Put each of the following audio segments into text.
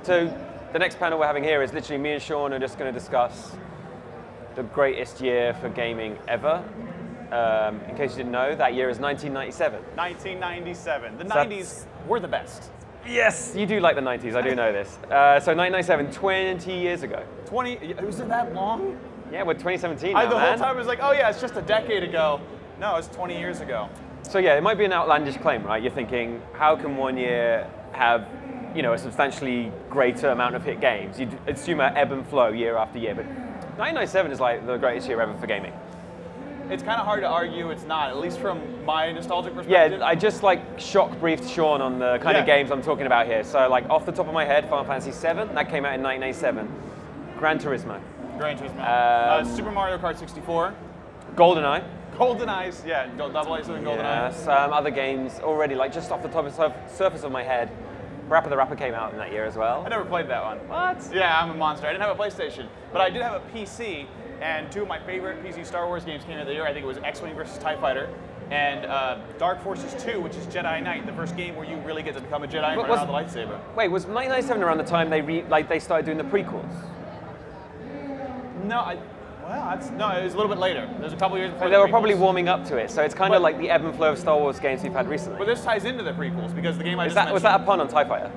So the next panel we're having here is literally me and Sean are just going to discuss the greatest year for gaming ever. In case you didn't know, that year is 1997. 1997. The 90s were the best. Yes, you do like the 90s, I do know this. So 1997, 20 years ago. 20, was it that long? Yeah, we're 2017 now, The man. whole time I was like, oh yeah, it's just a decade ago. No, it's 20 years ago. So yeah, it might be an outlandish claim, right? You're thinking, how can one year have, you know, a substantially greater amount of hit games? You'd assume an ebb and flow year after year, but 1997 is like the greatest year ever for gaming. It's kind of hard to argue it's not, at least from my nostalgic perspective. Yeah, I just like shock briefed Sean on the kind of games I'm talking about here. So like off the top of my head, Final Fantasy 7, that came out in 1997. Gran Turismo. Super Mario Kart 64. GoldenEye. GoldenEye's, yeah, 007 GoldenEye. Yeah, some other games already, like just off the top of the surface of my head. Rapper the Rapper came out in that year as well. I never played that one. What? Yeah, I'm a monster. I didn't have a PlayStation, but I did have a PC, and two of my favorite PC Star Wars games came out the year. I think it was X-Wing versus TIE Fighter, and Dark Forces 2, which is Jedi Knight, the first game where you really get to become a Jedi and run out the lightsaber. Wait, was 1997 around the time they started doing the prequels? No, no, it was a little bit later. There's a couple years before they were probably warming up to it, so it's kind of like the ebb and flow of Star Wars games we've had recently. But this ties into the prequels, because the game I just mentioned... Was that a pun on TIE Fighter?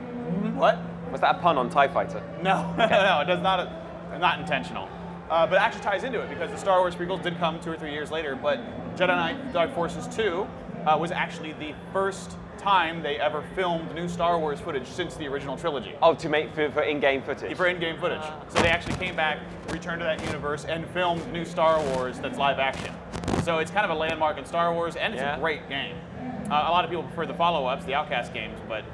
What? Was that a pun on TIE Fighter? No, okay. No, it does not. Not intentional. But it actually ties into it, because the Star Wars prequels did come 2 or 3 years later, but Jedi Knight Dark Forces 2 was actually the first time they ever filmed new Star Wars footage since the original trilogy. Oh, to make for in-game footage? For in-game footage. So they actually came back, returned to that universe, and filmed new Star Wars that's live action. So it's kind of a landmark in Star Wars, and it's a great game. A lot of people prefer the follow-ups, the Outcast games, but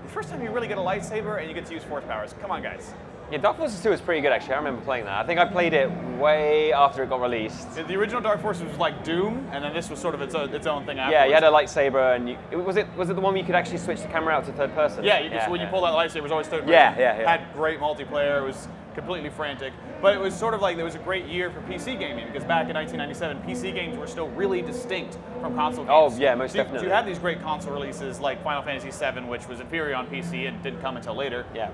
the first time you really get a lightsaber and you get to use force powers. Come on, guys. Yeah, Dark Forces 2 is pretty good, actually. I remember playing that. I think I played it way after it got released. The original Dark Forces was like Doom, and then this was sort of its own thing afterwards. Yeah, you had a lightsaber, and was it the one where you could actually switch the camera out to third person? Yeah, when you pull that lightsaber, it was always third person. Yeah. Had great multiplayer. It was completely frantic. But it was sort of like, it was a great year for PC gaming, because back in 1997, PC games were still really distinct from console games. Oh, yeah, most definitely. So you had these great console releases like Final Fantasy VII, which was inferior on PC and didn't come until later. Yeah.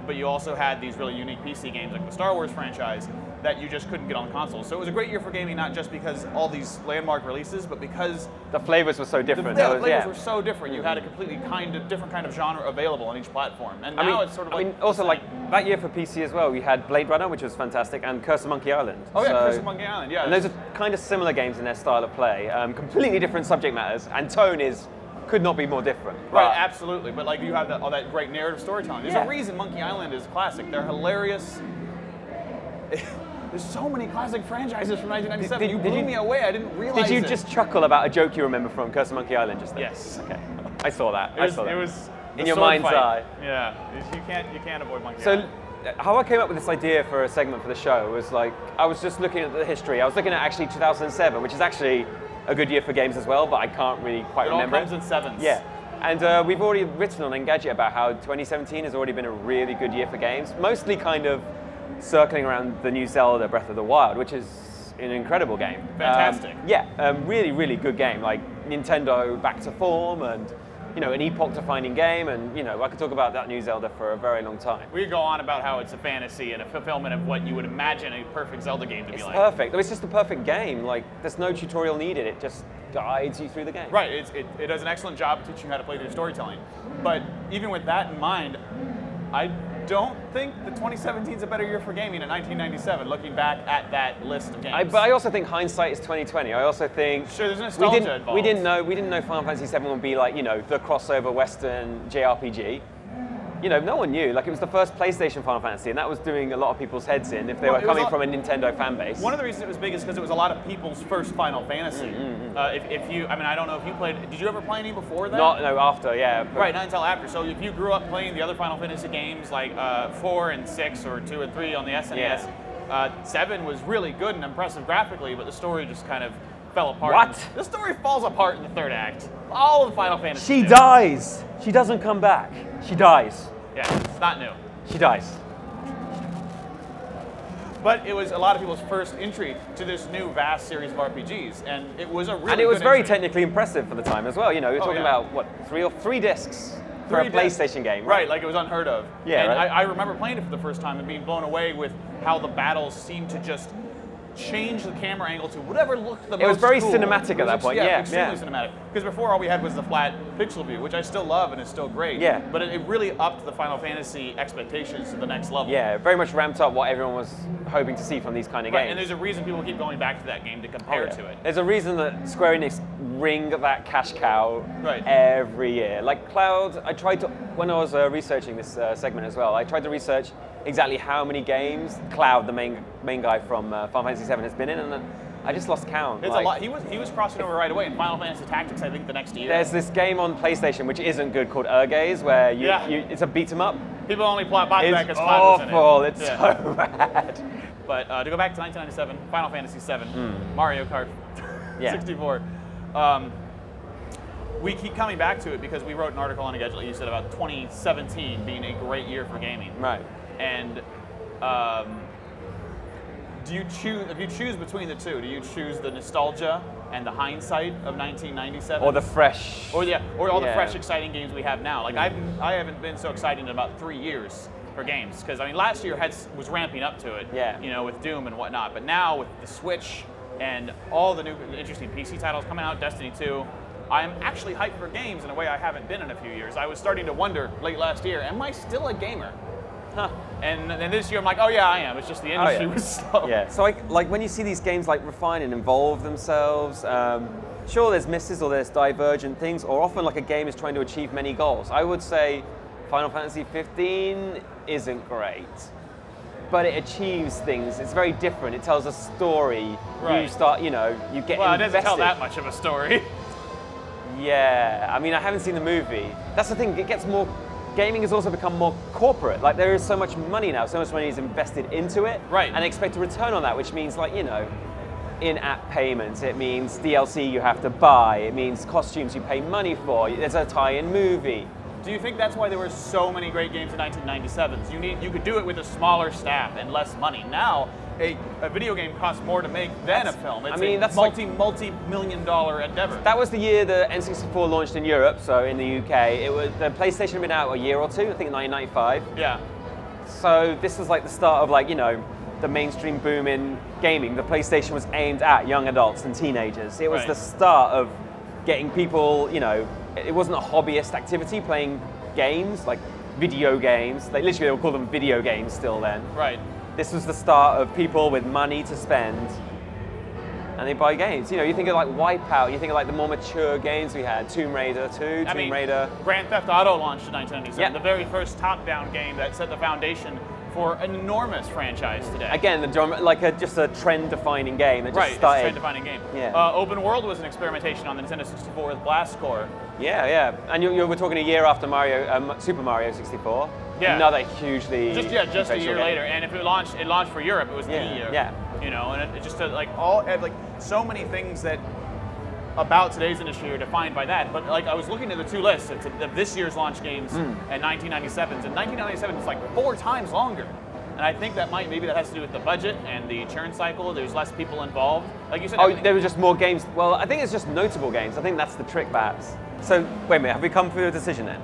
But you also had these really unique PC games like the Star Wars franchise that you just couldn't get on consoles. So it was a great year for gaming, not just because all these landmark releases, but because the flavors were so different. The flavors were so different. You had a completely different kind of genre available on each platform. And now it's sort of like... I mean, also like that year for PC as well, we had Blade Runner, which was fantastic, and Curse of Monkey Island. Oh yeah, Curse of Monkey Island, yeah. And those are kind of similar games in their style of play. Completely different subject matters, and tone could not be more different. Right, absolutely. But like you have all that great narrative storytelling. There's a reason Monkey Island is a classic. They're hilarious. There's so many classic franchises from 1997. You blew me away. I didn't realize Did you just chuckle about a joke you remember from Curse of Monkey Island just then? Yes. Okay. I saw that. It was in your mind's eye. Yeah. You can't avoid Monkey Island. So how I came up with this idea for a segment for the show was like, I was just looking at the history. I was looking at actually 2007, which is actually a good year for games as well, but I can't really quite remember it. It all comes in sevens. Yeah. And we've already written on Engadget about how 2017 has already been a really good year for games, mostly kind of circling around the new Zelda Breath of the Wild, which is an incredible game. Fantastic. Really, really good game. Like Nintendo back to form, and an epoch-defining game, and I could talk about that new Zelda for a very long time. We could go on about how it's a fantasy and a fulfillment of what you would imagine a perfect Zelda game to be like. It's perfect. It's just a perfect game. Like, there's no tutorial needed. It just guides you through the game. Right. It does an excellent job of teaching you how to play through storytelling. But even with that in mind, I don't think that 2017 is a better year for gaming in 1997, looking back at that list of games. But I also think hindsight is 2020. I also think there's nostalgia involved. We didn't know Final Fantasy VII would be like, the crossover Western JRPG. No one knew. Like, it was the first PlayStation Final Fantasy, and that was doing a lot of people's heads in if they were coming from a Nintendo fan base. One of the reasons it was big is because it was a lot of people's first Final Fantasy. I don't know if you played. Did you ever play any before that? No, after, yeah. Right, not until after. So if you grew up playing the other Final Fantasy games like 4 and 6 or 2 and 3 on the SNES, 7 was really good and impressive graphically, but the story just kind of fell apart. What? The story falls apart in the third act. All of the Final Fantasy. She dies. She doesn't come back. She dies. Yeah, it's not new. She dies. But it was a lot of people's first entry to this new vast series of RPGs, and it was a really And it was good very entry. technically impressive for the time as well. You're talking about what, three discs, for a PlayStation game. Right, like it was unheard of. Yeah, and right. I remember playing it for the first time and being blown away with how the battles seemed to just change the camera angle to whatever looked the most It was very cool. cinematic at that point, yeah. Extremely cinematic. Because before all we had was the flat pixel view, which I still love and is still great. Yeah. But it really upped the Final Fantasy expectations to the next level. Yeah, very much ramped up what everyone was hoping to see from these kind of Right, games. and there's a reason people keep going back to that game to compare to it. There's a reason that Square Enix ring that cash cow every year. Like Cloud, I tried to, when I was researching this segment as well, I tried to research exactly how many games Cloud, the main guy from Final Fantasy 7, has been in, and I just lost count. It's a lot. He was crossing over right away in Final Fantasy Tactics, I think, the next year. There's this game on PlayStation which isn't good called Ergaze, where it's a beat 'em up. People only buy that because Cloud was in it. Awful. It's so bad. But to go back to 1997, Final Fantasy 7, Mario Kart 64. We keep coming back to it because we wrote an article on Engadget, like you said, about 2017 being a great year for gaming. Right. And do you choose, if you choose between the two, do you choose the nostalgia and the hindsight of 1997? Or the fresh... Or all the fresh, exciting games we have now. Like I haven't been so excited in about 3 years for games, because I mean last year was ramping up to it, you know, with Doom and whatnot. But now with the Switch and all the new interesting PC titles coming out, Destiny 2, I'm actually hyped for games in a way I haven't been in a few years. I was starting to wonder late last year, am I still a gamer? Huh. And then this year I'm like, oh yeah, I am. It's just the industry was slow. Yeah. So like when you see these games like refine and evolve themselves, sure there's misses or there's divergent things, or often like a game is trying to achieve many goals. I would say Final Fantasy 15 isn't great, but it achieves things. It's very different. It tells a story. Right. You start, you know, you get well, invested. It doesn't tell that much of a story. Yeah. I mean, I haven't seen the movie. That's the thing. It gets more. Gaming has also become more corporate. Like there is so much money now, so much money is invested into it, right? And expect a return on that, which means like, you know, in-app payments. It means DLC you have to buy. It means costumes you pay money for. There's a tie-in movie. Do you think that's why there were so many great games in 1997s? You could do it with a smaller staff and less money. Now, a video game costs more to make than a film. It's a multi-million-dollar endeavor. That was the year the N64 launched in Europe, so in the UK. It was the PlayStation had been out a year or two, I think 1995. Yeah. So this was like the start of like, you know, the mainstream boom in gaming. The PlayStation was aimed at young adults and teenagers. It was the start of getting people, you know, it wasn't a hobbyist activity playing games, like video games. Like literally they would call them video games still then. Right. This was the start of people with money to spend and they buy games. You know, you think of like Wipeout, you think of like the more mature games we had, Tomb Raider 2, Tomb Raider. Grand Theft Auto launched in 1997, yep. The very first top-down game that set the foundation for an enormous franchise today. Again, just a trend-defining game that just started. It's a trend-defining game. Yeah. Open World was an experimentation on the Nintendo 64 with Blast Core. Yeah, yeah. And we're talking a year after Super Mario 64. Yeah. Another hugely just a year later. And if it launched for Europe, it was the year. Yeah. You know, and it just like so many things that about today's industry are defined by that. But like I was looking at the two lists of this year's launch games and 1997's, and 1997 is like 4 times longer. And I think maybe that has to do with the budget and the churn cycle. There's less people involved. Like you said. Oh, there were just more games. Well, I think it's just notable games. I think that's the trick, perhaps. So wait a minute, have we come to a decision then?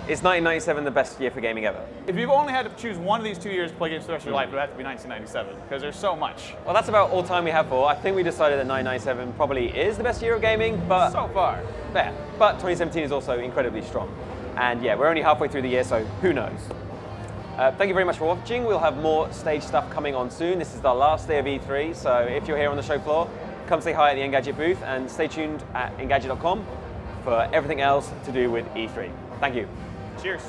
Is 1997 the best year for gaming ever? If you've only had to choose one of these 2 years to play games for the rest of your life, it would have to be 1997, because there's so much. Well, that's about all time we have for. I think we decided that 1997 probably is the best year of gaming, but... So far. Yeah, but 2017 is also incredibly strong. And yeah, we're only halfway through the year, so who knows? Thank you very much for watching. We'll have more stage stuff coming on soon. This is the last day of E3, so if you're here on the show floor, come say hi at the Engadget booth, and stay tuned at Engadget.com for everything else to do with E3. Thank you. Cheers.